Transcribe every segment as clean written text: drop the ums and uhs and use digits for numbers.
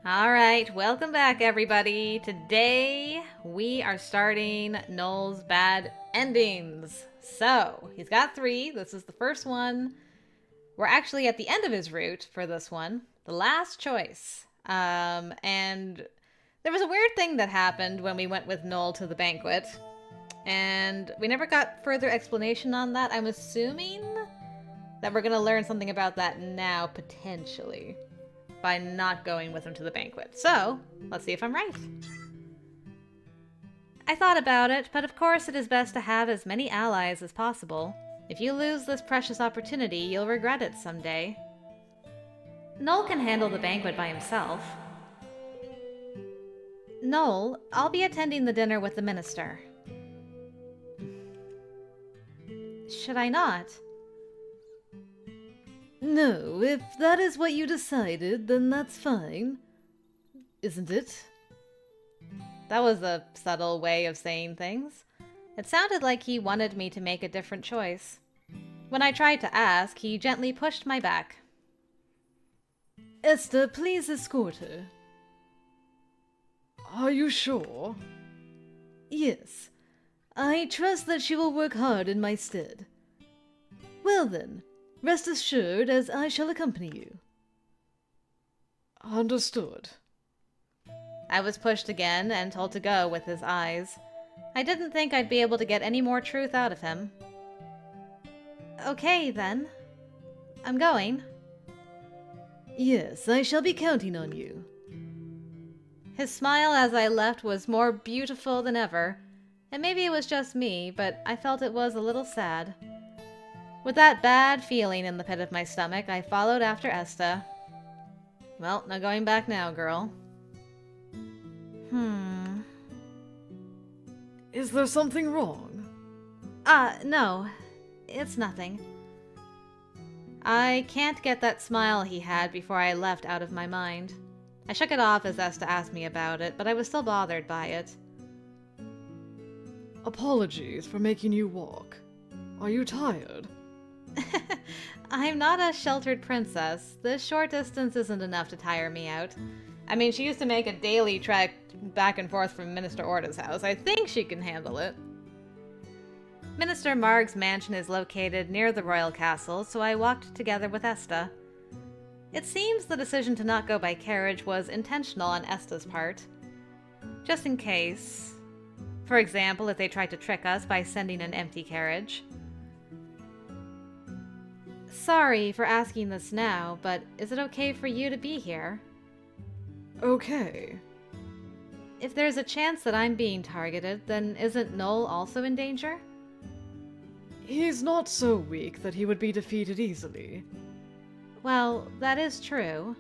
Alright, welcome back everybody. Today we are starting Nohl's bad endings. So, he's got 3. This is the first one. We're actually at the end of his route for this one. The last choice. And there was a weird thing that happened when we went with Nohl to the banquet. And we never got further explanation on that. I'm assuming that we're going to learn something about that now, potentially, by not going with him to the banquet. So, let's see if I'm right. I thought about it, but of course it is best to have as many allies as possible. If you lose this precious opportunity, you'll regret it someday. Nohl can handle the banquet by himself. Nohl, I'll be attending the dinner with the minister. Should I not? No, if that is what you decided, then that's fine. Isn't it? That was a subtle way of saying things. It sounded like he wanted me to make a different choice. When I tried to ask, he gently pushed my back. Esta, please escort her. Are you sure? Yes. I trust that she will work hard in my stead. Well then, rest assured as I shall accompany you. Understood. I was pushed again and told to go with his eyes. I didn't think I'd be able to get any more truth out of him. Okay, then. I'm going. Yes, I shall be counting on you. His smile as I left was more beautiful than ever, and maybe it was just me, but I felt it was a little sad. With that bad feeling in the pit of my stomach, I followed after Esta. Well, no going back now, girl. Is there something wrong? No. It's nothing. I can't get that smile he had before I left out of my mind. I shook it off as Esta asked me about it, but I was still bothered by it. Apologies for making you walk. Are you tired? I'm not a sheltered princess. This short distance isn't enough to tire me out. I mean, she used to make a daily trek back and forth from Minister Orta's house. I think she can handle it. Minister Marg's mansion is located near the royal castle, so I walked together with Esta. It seems the decision to not go by carriage was intentional on Esta's part. Just in case. For example, if they tried to trick us by sending an empty carriage. Sorry for asking this now, but is it okay for you to be here? Okay. If there's a chance that I'm being targeted, then isn't Nohl also in danger? He's not so weak that he would be defeated easily. Well, that is true.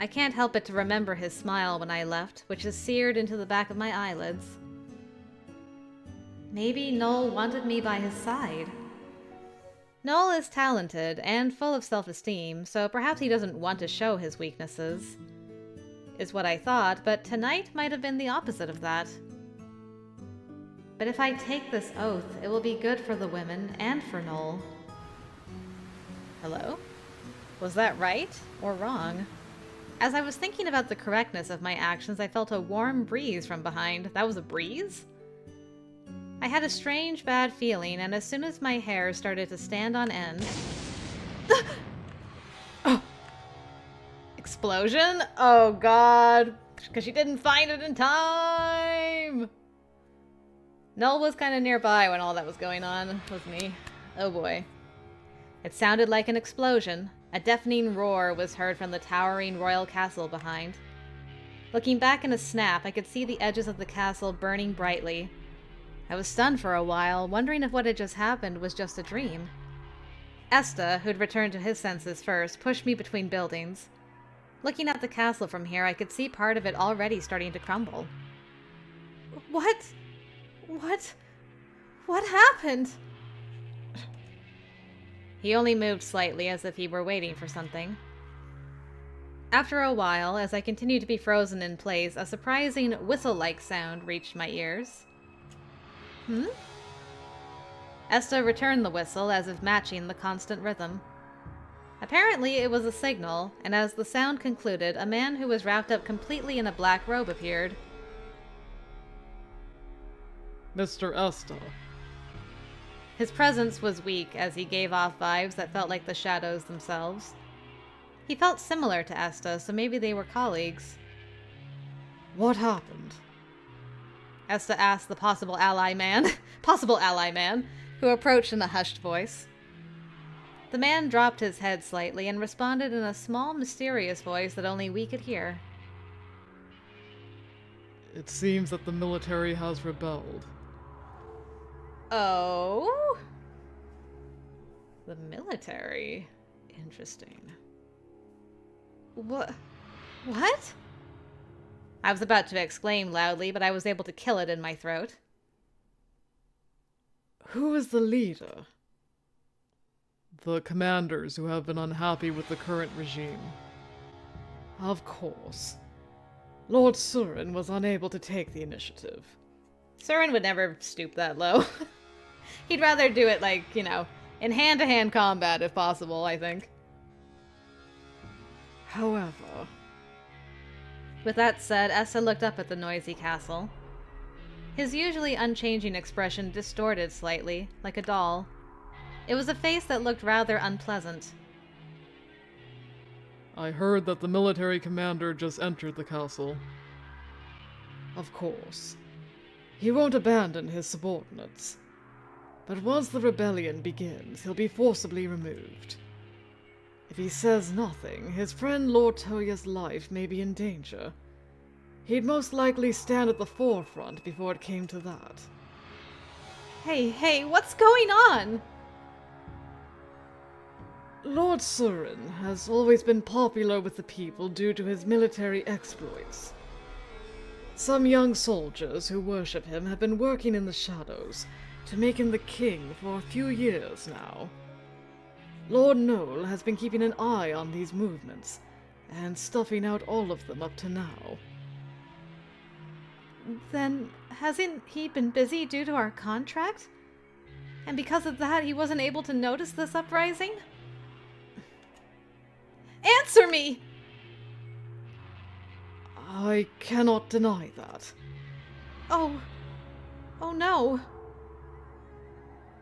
I can't help but to remember his smile when I left, which is seared into the back of my eyelids. Maybe Nohl wanted me by his side. Nohl is talented and full of self-esteem, so perhaps he doesn't want to show his weaknesses, is what I thought, but tonight might have been the opposite of that. But if I take this oath, it will be good for the women and for Nohl. Hello? Was that right or wrong? As I was thinking about the correctness of my actions, I felt a warm breeze from behind. That was a breeze? I had a strange bad feeling, and as soon as my hair started to stand on end... Explosion? Oh god, because she didn't find it in time! Nohl was kind of nearby when all that was going on, wasn't he? Oh boy. It sounded like an explosion. A deafening roar was heard from the towering royal castle behind. Looking back in a snap, I could see the edges of the castle burning brightly. I was stunned for a while, wondering if what had just happened was just a dream. Esta, who'd returned to his senses first, pushed me between buildings. Looking at the castle from here, I could see part of it already starting to crumble. What happened? He only moved slightly, as if he were waiting for something. After a while, as I continued to be frozen in place, a surprising whistle-like sound reached my ears. Esta returned the whistle, as if matching the constant rhythm. Apparently it was a signal, and as the sound concluded, a man who was wrapped up completely in a black robe appeared. Mr. Esta. His presence was weak as he gave off vibes that felt like the shadows themselves. He felt similar to Esta, so maybe they were colleagues. What happened? Esta asked the possible ally man, who approached in a hushed voice. The man dropped his head slightly and responded in a small, mysterious voice that only we could hear. It seems that the military has rebelled. Oh? The military? Interesting. What? I was about to exclaim loudly, but I was able to kill it in my throat. Who is the leader? The commanders who have been unhappy with the current regime. Of course. Lord Surin was unable to take the initiative. Surin would never stoop that low. He'd rather do it, like, you know, in hand-to-hand combat if possible, I think. However... With that said, Esta looked up at the noisy castle. His usually unchanging expression distorted slightly, like a doll. It was a face that looked rather unpleasant. I heard that the military commander just entered the castle. Of course. He won't abandon his subordinates. But once the rebellion begins, he'll be forcibly removed. If he says nothing, his friend Lord Toya's life may be in danger. He'd most likely stand at the forefront before it came to that. Hey, what's going on? Lord Surin has always been popular with the people due to his military exploits. Some young soldiers who worship him have been working in the shadows to make him the king for a few years now. Lord Nohl has been keeping an eye on these movements, and stuffing out all of them up to now. Then, hasn't he been busy due to our contract? And because of that, he wasn't able to notice this uprising? Answer me! I cannot deny that. Oh no.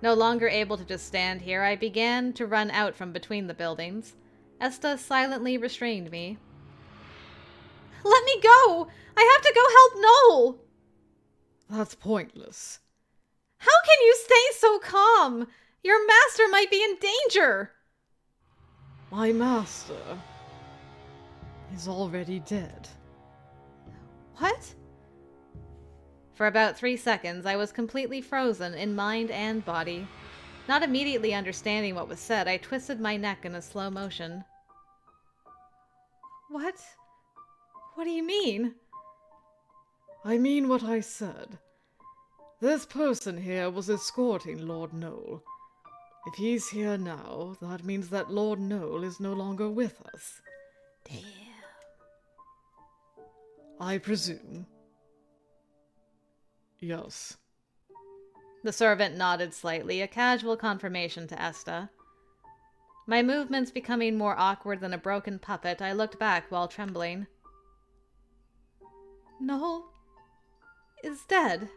No longer able to just stand here, I began to run out from between the buildings. Esta silently restrained me. Let me go! I have to go help Nohl! That's pointless. How can you stay so calm? Your master might be in danger! My master is already dead. What? For about 3 seconds, I was completely frozen in mind and body. Not immediately understanding what was said, I twisted my neck in a slow motion. What? What do you mean? I mean what I said. This person here was escorting Lord Nohl. If he's here now, that means that Lord Nohl is no longer with us. Damn. I presume. Yes. The servant nodded slightly, a casual confirmation to Esta. My movements becoming more awkward than a broken puppet, I looked back while trembling. Nohl is dead.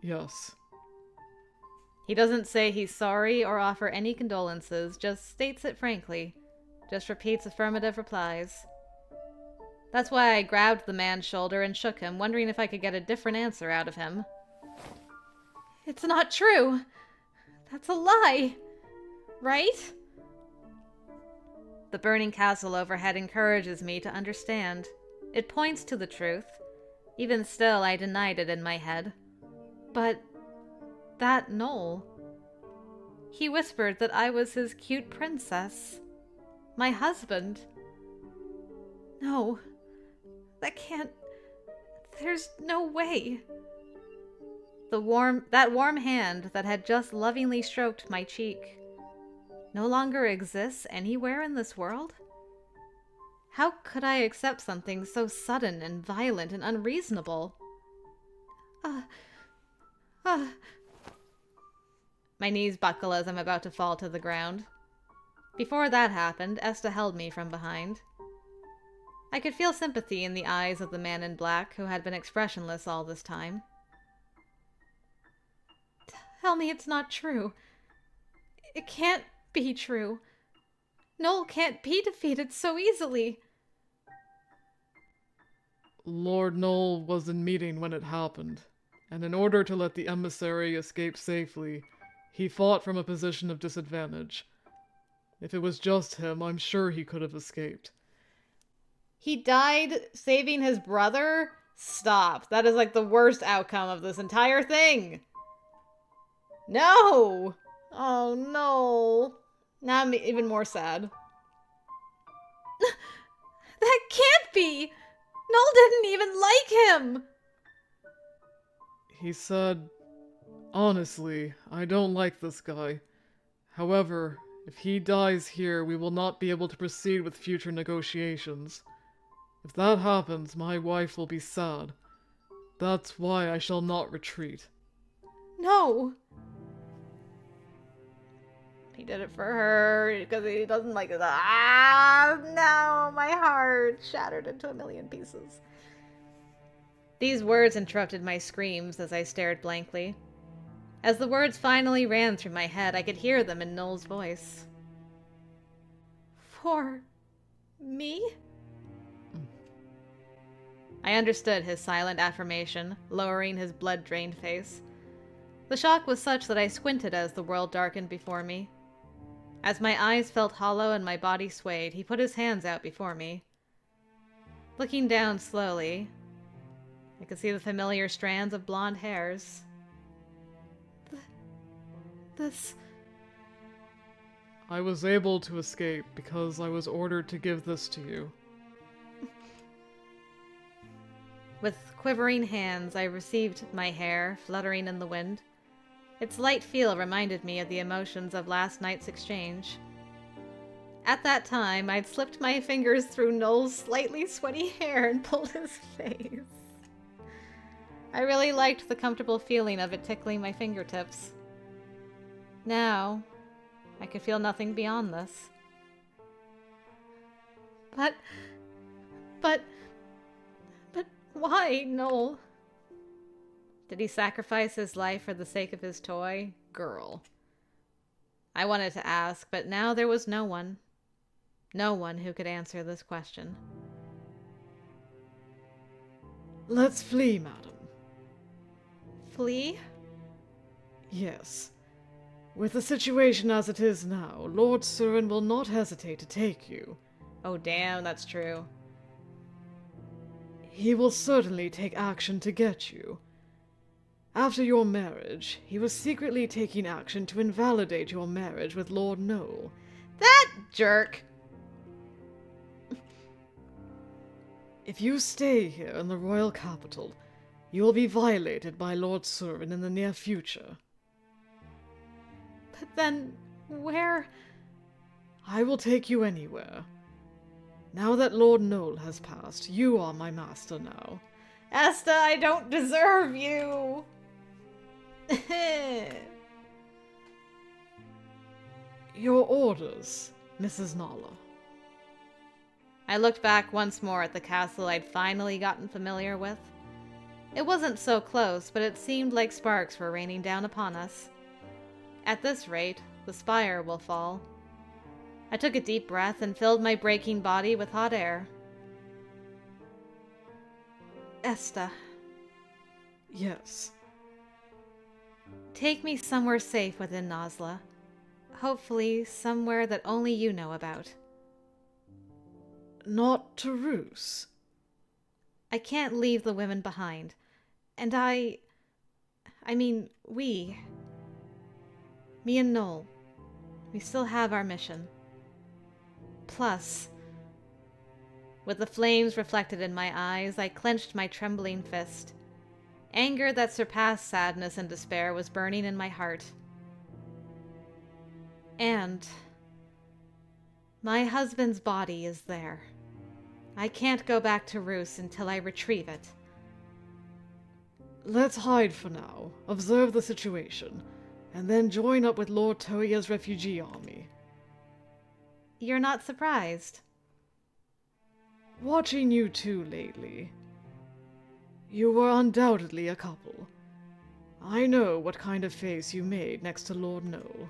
Yes. He doesn't say he's sorry or offer any condolences, just states it frankly. Just repeats affirmative replies. That's why I grabbed the man's shoulder and shook him, wondering if I could get a different answer out of him. It's not true. That's a lie. Right? The burning castle overhead encourages me to understand. It points to the truth. Even still, I denied it in my head. But that Nohl... He whispered that I was his cute princess. My husband. No. That can't... There's no way. That warm hand that had just lovingly stroked my cheek no longer exists anywhere in this world? How could I accept something so sudden and violent and unreasonable? My knees buckle as I'm about to fall to the ground. Before that happened, Esta held me from behind. I could feel sympathy in the eyes of the man in black who had been expressionless all this time. Tell me it's not true. It can't be true. Nohl can't be defeated so easily. Lord Nohl was in meeting when it happened, and in order to let the emissary escape safely, he fought from a position of disadvantage. If it was just him, I'm sure he could have escaped. He died saving his brother? Stop. That is like the worst outcome of this entire thing. No! Oh no. Now I'm even more sad. That can't be! Nohl didn't even like him! He said, "Honestly, I don't like this guy. However, if he dies here, we will not be able to proceed with future negotiations. If that happens, my wife will be sad. That's why I shall not retreat." No. He did it for her because he doesn't like it. Ah, no, my heart shattered into a million pieces. These words interrupted my screams as I stared blankly. As the words finally ran through my head, I could hear them in Nohl's voice. For me? I understood his silent affirmation, lowering his blood-drained face. The shock was such that I squinted as the world darkened before me. As my eyes felt hollow and my body swayed, he put his hands out before me. Looking down slowly, I could see the familiar strands of blonde hairs. This... I was able to escape because I was ordered to give this to you. With quivering hands, I received my hair, fluttering in the wind. Its light feel reminded me of the emotions of last night's exchange. At that time, I'd slipped my fingers through Nohl's slightly sweaty hair and pulled his face. I really liked the comfortable feeling of it tickling my fingertips. Now, I could feel nothing beyond this. But why, Nohl? Did he sacrifice his life for the sake of his toy? Girl. I wanted to ask, but now there was no one. No one who could answer this question. Let's flee, madam. Flee? Yes. With the situation as it is now, Lord Surin will not hesitate to take you. Oh damn, that's true. He will certainly take action to get you. After your marriage, he was secretly taking action to invalidate your marriage with Lord Nohl. That jerk! If you stay here in the royal capital, you will be violated by Lord Surin in the near future. But then, where... I will take you anywhere. Now that Lord Nohl has passed, you are my master now. Esta, I don't deserve you! Your orders, Mrs. Naala. I looked back once more at the castle I'd finally gotten familiar with. It wasn't so close, but it seemed like sparks were raining down upon us. At this rate, the spire will fall. I took a deep breath and filled my breaking body with hot air. Esta. Yes. Take me somewhere safe within Nasla. Hopefully, somewhere that only you know about. Not to Roos. I can't leave the women behind. And we. Me and Nohl. We still have our mission. Plus, with the flames reflected in my eyes, I clenched my trembling fist. Anger that surpassed sadness and despair was burning in my heart. And my husband's body is there. I can't go back to Roos until I retrieve it. Let's hide for now, observe the situation, and then join up with Lord Toya's refugee army. you're not surprised. Watching you two lately, you were undoubtedly a couple. I know what kind of face you made next to Lord Nohl,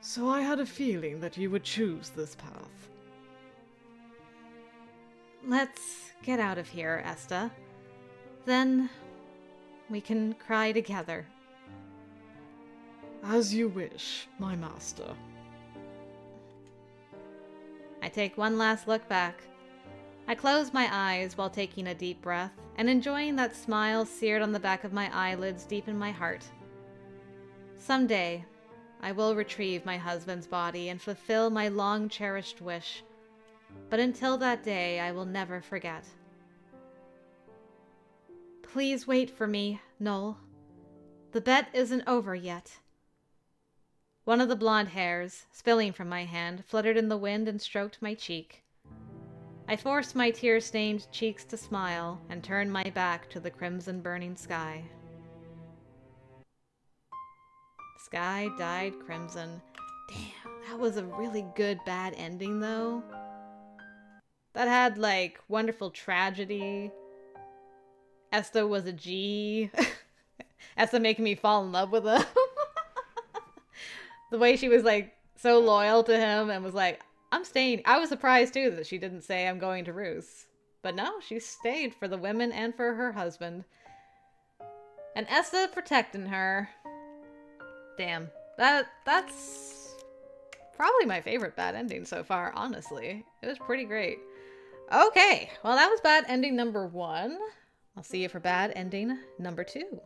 so I had a feeling that you would choose this path. Let's get out of here, Esta. Then we can cry together. As you wish, my master. I take one last look back. I close my eyes while taking a deep breath and enjoying that smile seared on the back of my eyelids deep in my heart. Someday, I will retrieve my husband's body and fulfill my long-cherished wish. But until that day, I will never forget. Please wait for me, Nohl. The bet isn't over yet. One of the blonde hairs, spilling from my hand, fluttered in the wind and stroked my cheek. I forced my tear-stained cheeks to smile and turned my back to the crimson-burning sky. Sky dyed crimson. Damn, that was a really good bad ending, though. That had, like, wonderful tragedy. Esta was a G. Esta making me fall in love with him. The way she was, like, so loyal to him and was like, I'm staying. I was surprised, too, that she didn't say I'm going to Roos. But no, she stayed for the women and for her husband. And Esta protecting her. Damn. That's probably my favorite bad ending so far, honestly. It was pretty great. Okay, well, that was bad ending number 1. I'll see you for bad ending number 2.